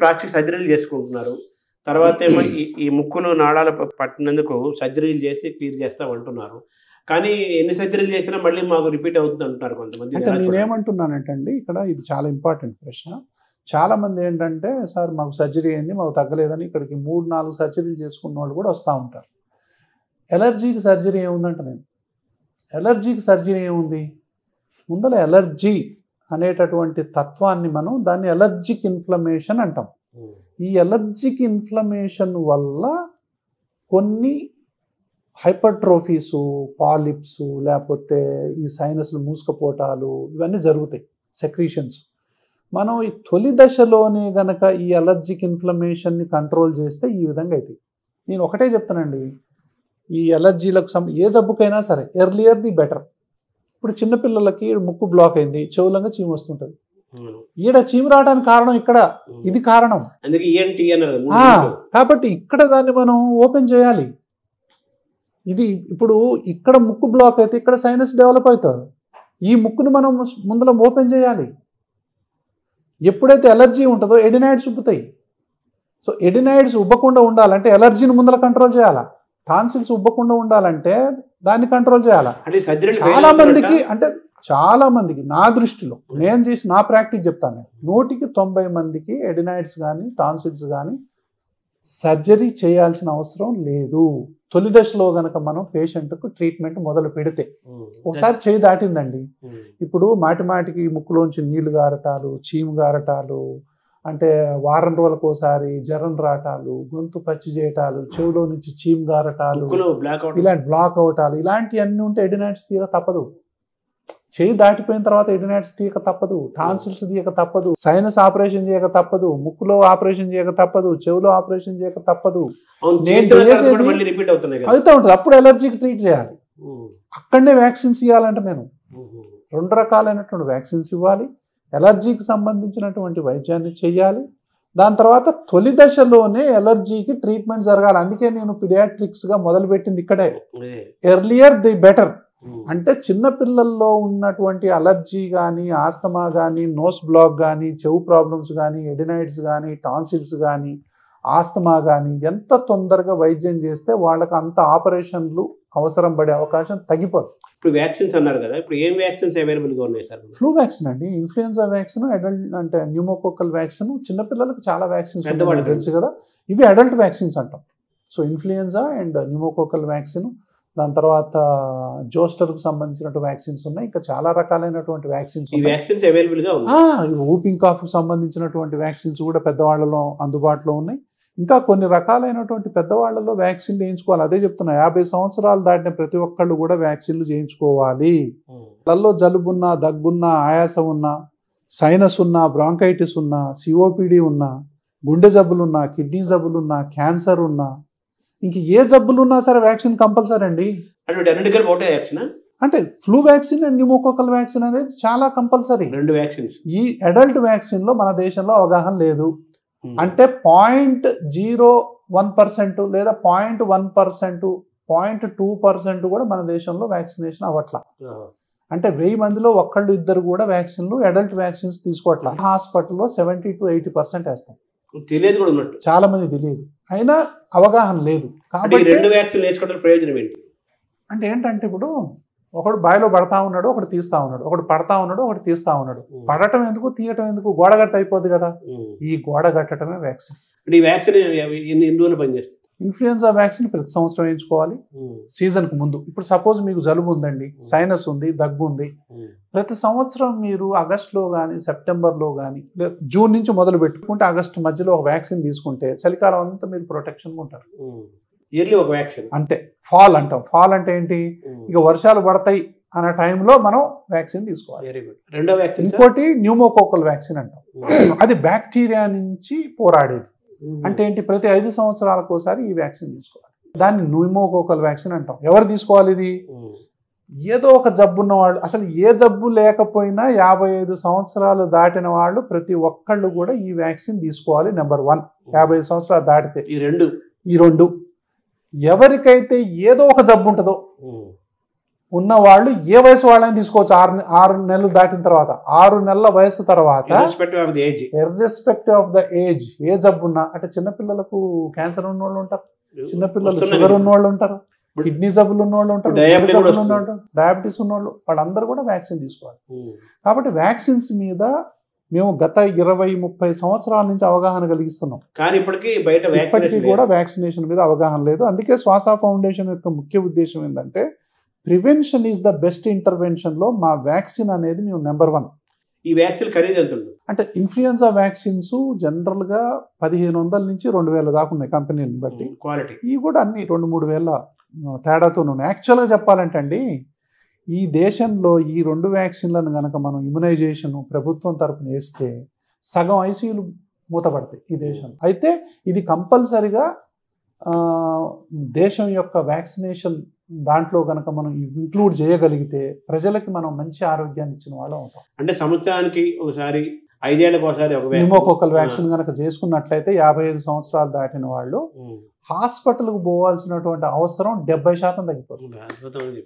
Plastic సర్జరీలు చేసుకుంటున్నారు. తర్వాత ఏమో ఈ ముక్కులు నాళాలు పట్టినందుకు సర్జరీలు చేసి క్లియర్ చేస్తామంటున్నారు. కానీ ఎన్ని సర్జరీలు చేసినా మళ్ళీ మాకు రిపీట్ అవుతుంది అంటున్నారు కొంతమంది. అంటే నేనేమంటున్నానంటే అండి, ఇక్కడ ఇది చాలా ఇంపార్టెంట్ ప్రశ్న. చాలా మంది ఏంటంటే, సార్ మాకు సర్జరీ అయింది, మాకు తగ్గలేదని ఇక్కడికి 3-4 సర్జరీలు చేసుకున్న వాళ్ళు కూడా వస్తూ ఉంటారు. ఎలర్జీకి సర్జరీ ఏముందంట, నేను ఎలర్జీకి సర్జరీ ఏముంది, ముందర ఎలర్జీ అనేటటువంటి తత్వాన్ని మనం దాన్ని ఎలర్జిక్ ఇన్ఫ్లమేషన్ అంటాం. ఈ ఎలర్జిక్ ఇన్ఫ్లమేషన్ వల్ల కొన్ని హైపర్ట్రోఫీసు, పాలిప్స్, లేకపోతే ఈ సైనస్లు మూసుకపోవటాలు ఇవన్నీ జరుగుతాయి, సెక్రీషన్స్. మనం ఈ తొలి దశలోనే గనక ఈ ఎలర్జిక్ ఇన్ఫ్లమేషన్ని కంట్రోల్ చేస్తే ఈ విధంగా అవుతాయి. నేను ఒకటే చెప్తానండి, ఈ ఎలర్జీలకు ఏ జబ్బుకైనా సరే ఎర్లియర్ ది బెటర్. ఇప్పుడు చిన్నపిల్లలకి ముక్కు బ్లాక్ అయింది, చెవులంగా చీము వస్తుంటుంది. ఈడ చీము రావడానికి కారణం ఇక్కడ, ఇది కారణం. కాబట్టి ఇక్కడ దాన్ని మనం ఓపెన్ చేయాలి. ఇది ఇప్పుడు ఇక్కడ ముక్కు బ్లాక్ అయితే ఇక్కడ సైనస్ డెవలప్ అవుతుంది. ఈ ముక్కును మనం ముందర ఓపెన్ చేయాలి. ఎప్పుడైతే ఎలర్జీ ఉంటుందో ఎడినాయిడ్స్ ఉబ్బుతాయి. సో ఎడినాయిడ్స్ ఉబ్బకుండా ఉండాలంటే ఎలర్జీని ముందర కంట్రోల్ చేయాలా. టాన్సిల్స్ ఉబ్బకుండా ఉండాలంటే దాన్ని కంట్రోల్ చేయాలా. చాలా మందికి నా దృష్టిలో నేను చేసి నా ప్రాక్టీస్ చెప్తాను, 100కి 90 మందికి ఎడినాయిడ్స్ కానీ టాన్సిల్స్ కానీ సర్జరీ చేయాల్సిన అవసరం లేదు. తొలి దశలో గనక మనం పేషెంట్కు ట్రీట్మెంట్ మొదలు పెడితే. ఒకసారి చేయి దాటిందండి, ఇప్పుడు మాటికి ముక్కులోంచి నీళ్లు గారటాలు, చీము గారటాలు, అంటే వారం రోజులకు ఒకసారి జ్వరం రావటాలు, గొంతు పచ్చి చేయటాలు, చెవులో నుంచి చీము గారటాలు, ఇలాంటి బ్లాక్ అవటాలు, ఇలాంటివన్నీ ఉంటే ఎడినాయిడ్స్ తీయక తప్పదు. చేయి దాటిపోయిన తర్వాత ఎడినాయిడ్స్ తీయక తప్పదు, టాన్సిల్స్ తీయక తప్పదు, సైనస్ ఆపరేషన్ చేయక తప్పదు, ముక్కులో ఆపరేషన్ చేయక తప్పదు, చెవులో ఆపరేషన్ చేయక తప్పదు. అవుతా ఉంటుంది. అప్పుడు ఎలర్జీకి ట్రీట్ చేయాలి. అక్కడనే వ్యాక్సిన్స్ ఇవ్వాలంటే నేను 2 రకాలైనటువంటి వ్యాక్సిన్స్ ఇవ్వాలి. ఎలర్జీకి సంబంధించినటువంటి వైద్యాన్ని చేయాలి. దాని తర్వాత తొలి దశలోనే ఎలర్జీకి ట్రీట్మెంట్ జరగాలి. అందుకే నేను పిడియాట్రిక్స్గా మొదలుపెట్టింది ఇక్కడే. Earlier the better. అంటే చిన్నపిల్లల్లో ఉన్నటువంటి అలర్జీ కానీ, ఆస్తమా కానీ, నోస్ బ్లాక్ కానీ, చెవు ప్రాబ్లమ్స్ కానీ, ఎడినాయిడ్స్ కానీ, టాన్సిల్స్ కానీ, ఆస్తమా కానీ ఎంత తొందరగా వైద్యం చేస్తే వాళ్ళకి అంత ఆపరేషన్లు అవసరం పడే అవకాశం తగ్గిపోతుంది. ఇప్పుడు వ్యాక్సిన్స్ అన్నారు కదా, ఇప్పుడు ఏం వ్యాక్సిన్స్ అవైలబుల్గా ఉన్నాయి సార్? ఫ్లూ వ్యాక్సిన్ అండి, ఇన్ఫ్లుయెన్జా వ్యాక్సిన్, అడల్ట్ అంటే న్యూమోకోకల్ వ్యాక్సిన్. చిన్నపిల్లలకు చాలా వ్యాక్సిన్స్ తెలుసు కదా, ఇవి అడల్ట్ వ్యాక్సిన్స్ అంటాం. So influenza and pneumococcal vaccine, దాని తర్వాత జోస్టర్కు సంబంధించినటువంటి వ్యాక్సిన్స్ ఉన్నాయి. ఇంకా చాలా రకాలైనటువంటి వ్యాక్సిన్స్ ఊపింగ్ కాఫ్కు సంబంధించినటువంటి వ్యాక్సిన్స్ కూడా పెద్దవాళ్ళలో అందుబాటులో ఉన్నాయి. ఇంకా కొన్ని రకాలైనటువంటి పెద్దవాళ్లలో వ్యాక్సిన్లు చేయించుకోవాలి. అదే చెప్తున్నా, 50 సంవత్సరాలు దాటిన ప్రతి ఒక్కళ్ళు కూడా వ్యాక్సిన్లు చేయించుకోవాలి. వాళ్ళలో జలుబున్నా, దగ్గున్నా, ఆయాసం ఉన్నా, సైనస్ ఉన్నా, బ్రాంకైటిస్ ఉన్నా, సిఓపిడి ఉన్నా, గుండె జబ్బులున్నా, కిడ్నీ జబ్బులున్నా, క్యాన్సర్ ఉన్నా, ఇంక ఏ జబ్బులు ఉన్నా సరే వ్యాక్సిన్ కంపల్సరీ అండి. అంటే flu vaccine and pneumococcal vaccine అనేది చాలా కంపల్సరీ. 2 వ్యాక్సిన్స్. ఈ అడల్ట్ వ్యాక్సిన్ లో మన దేశంలో అవగాహన లేదు. అంటే 0.01% లేదా 0.1%, 0.2% కూడా మన దేశంలో వ్యాక్సినేషన్ అవ్వట్లా. అంటే 1000 మందిలో 1-2 కూడా వ్యాక్సిన్లు అడల్ట్ వ్యాక్సిన్స్ తీసుకోవట్లా. హాస్పిటల్లో 70 to 80% వేస్తాం. తెలియదు కూడా ఉన్నట్టు, చాలా మంది తెలియదు, అయినా అవగాహన లేదు. కాబట్టి 2 వ్యాక్సిన్ వేసుకోవడం ప్రయోజనం ఏంటి అంటే ఏంటంటే, ఇప్పుడు ఒకడు బావిలో పడతా ఉన్నాడు, ఒకటి తీస్తా ఉన్నాడు, ఒకటి పడతా ఉన్నాడు, ఒకటి తీస్తా ఉన్నాడు. పడటం ఎందుకు, తీయటం ఎందుకు? గోడ గట్ట అయిపోద్ది కదా. ఈ గోడ కట్టడమే వ్యాక్సిన్. ఈ వ్యాక్సిన్ ఎన్ని రోజులు పనిచేస్తుంది? ఇన్ఫ్లుయెన్జా వ్యాక్సిన్ ప్రతి సంవత్సరం వేయించుకోవాలి, సీజన్కు ముందు. ఇప్పుడు సపోజ్ మీకు జలుబు ఉందండి, సైనస్ ఉంది, దగ్గు ఉంది, ప్రతి సంవత్సరం మీరు ఆగస్టులో కానీ, సెప్టెంబర్లో కానీ, జూన్ నుంచి మొదలు పెట్టుకుంటే ఆగస్టు మధ్యలో ఒక వ్యాక్సిన్ తీసుకుంటే చలికాలం అంతా మీరు ప్రొటెక్షన్గా ఉంటారు. ఇయర్లీ ఒక వ్యాక్సిన్. అంతే. ఫాల్ అంటాం. ఫాల్ అంటే ఏంటి? ఇక వర్షాలు పడతాయి అనే టైంలో మనం వ్యాక్సిన్ తీసుకోవాలి. Very good. 2వ వ్యాక్సిన్ ఇంకోటి న్యూమోకోకల్ వ్యాక్సిన్ అంటాం. అది బ్యాక్టీరియా నుంచి పోరాడేది. అంటే ఏంటి? ప్రతి 5 సంవత్సరాలకు ఒకసారి ఈ వ్యాక్సిన్ తీసుకోవాలి. దాన్ని న్యూమోకోకల్ వ్యాక్సిన్ అంటాం. ఎవరు తీసుకోవాలి ఇది? ఏదో ఒక జబ్బు ఉన్నవాళ్ళు, అసలు ఏ జబ్బు లేకపోయినా 55 సంవత్సరాలు దాటిన వాళ్ళు ప్రతి ఒక్కళ్ళు కూడా ఈ వ్యాక్సిన్ తీసుకోవాలి. నెంబర్ 1, 55 సంవత్సరాలు దాటితే. ఈ రెండు ఎవరికైతే ఏదో ఒక జబ్బు ఉంటుందో, ఉన్న వాళ్ళు ఏ వయసు వాళ్ళని తీసుకోవచ్చు. 6 నెలలు దాటిన తర్వాత, 6 నెలల వయసు తర్వాత, ఇర్రెస్పెక్టివ్ ఆఫ్ ద ఏజ్, ఏ జబ్బు ఉన్నా, అంటే చిన్నపిల్లలకు క్యాన్సర్ ఉన్న వాళ్ళు ఉంటారు, చిన్నపిల్లలు షుగర్ ఉన్న వాళ్ళు ఉంటారు, కిడ్నీ జబ్బులు ఉన్న వాళ్ళు ఉంటారు, డయాబెటీస్ ఉన్న వాళ్ళు, వాళ్ళందరూ కూడా వ్యాక్సిన్ తీసుకోవాలి. కాబట్టి వ్యాక్సిన్స్ మీద మేము గత 20-30 సంవత్సరాల నుంచి అవగాహన కలిగిస్తున్నాం. కానీ ఇప్పటికీ కూడా వ్యాక్సినేషన్ మీద అవగాహన లేదు. అందుకే శ్వాస ఫౌండేషన్ యొక్క ముఖ్య ఉద్దేశం ఏంటంటే prevention is the best intervention లో మా వ్యాక్సిన్ అనేది మేము నెంబర్ 1. ఈ వ్యాక్సిన్ ఖరీదు ఎంత ఉంటుంది అంటే ఇన్ఫ్లుయెన్జా వ్యాక్సిన్స్ జనరల్ గా 1500 నుంచి 2000 దాకా ఉన్నాయి కంపెనీని బట్టి. క్వాలిటీ ఇవి కూడా అన్ని 2-3 వేల తేడాతో ఉన్నాయి. యాక్చువల్గా చెప్పాలంటే అండి, ఈ దేశంలో ఈ 2 వ్యాక్సిన్లను కనుక మనం ఇమ్యునైజేషన్ ప్రభుత్వం తరపున వేస్తే సగం ఐసీయూలు మూతపడతాయి ఈ దేశంలో. అయితే ఇది కంపల్సరిగా దేశం యొక్క వ్యాక్సినేషన్ దాంట్లో కనుక మనం ఇంక్లూడ్ చేయగలిగితే ప్రజలకి మనం మంచి ఆరోగ్యాన్ని ఇచ్చిన వాళ్ళం అవుతాం. అంటే సంవత్సరానికి ఒకసారి, 5 ఏళ్ళకి ఒకసారి న్యూమోకోకల్ వ్యాక్సిన్ కనుక చేసుకున్నట్లయితే 55 సంవత్సరాలు దాటిన వాళ్ళు హాస్పిటల్కి పోవాల్సినటువంటి అవసరం 70% తగ్గిపోతుంది.